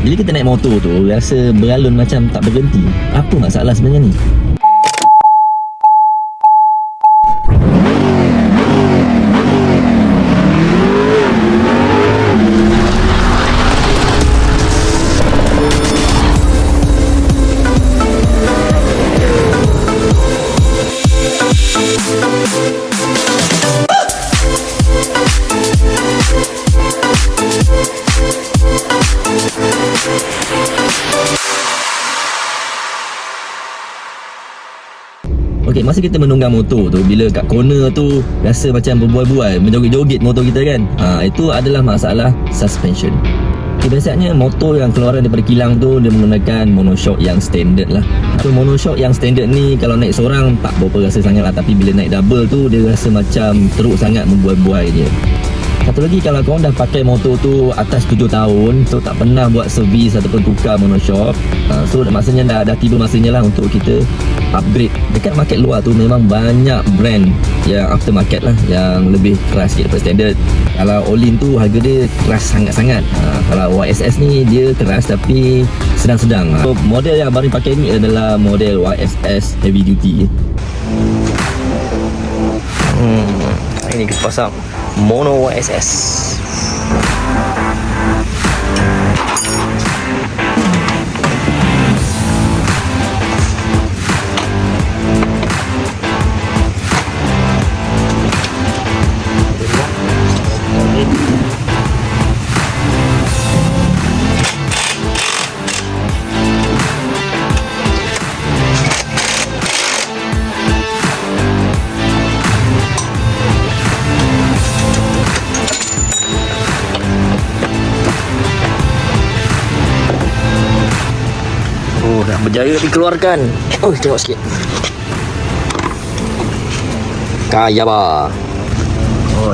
Bila kita naik motor tu rasa beralun macam tak berhenti. Apa masalah sebenarnya ni? Okey, masa kita menunggang motor tu, bila kat corner tu rasa macam berbual-bual, menjoget-joget motor kita kan, itu adalah masalah suspension. Okay, biasanya motor yang keluaran daripada kilang tu dia menggunakan monoshock yang standard lah. So monoshock yang standard ni kalau naik seorang tak berapa rasa sangat lah, tapi bila naik double tu dia rasa macam teruk sangat membual-bual je. Satu lagi, kalau korang dah pakai motor tu atas 7 tahun, so tak pernah buat servis ataupun tukar monoshock, so maksudnya dah tiba masanya lah untuk kita upgrade. Dekat market luar tu memang banyak brand yang aftermarket lah, yang lebih keras sikit daripada standard. Kalau Olin tu harga dia keras sangat-sangat, kalau YSS ni dia keras tapi sedang-sedang. So model yang baru pakai ni adalah model YSS Heavy Duty. Ini kita pasang Mono YSS. Dah berjaya dikeluarkan. Tengok sikit. Kaya bah.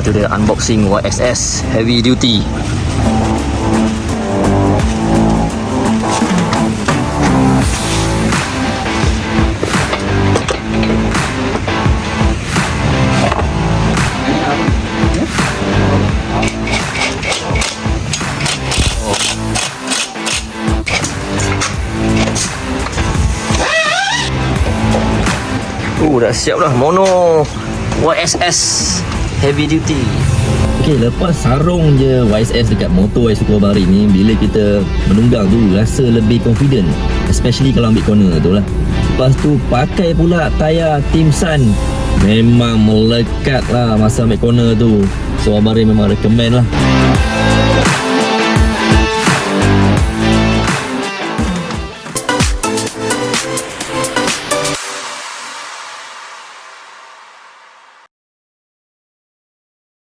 Tu dia unboxing YSS Heavy Duty. Dah siap dah Mono YSS Heavy Duty. Okay, lepas sarung je YSS dekat motor Isuzu Baru ni, bila kita menunggang tu rasa lebih confident, especially kalau ambil corner tu lah. Lepas tu pakai pula tayar Team Sun, memang melekat lah masa ambil corner tu. So Baru memang recommend lah.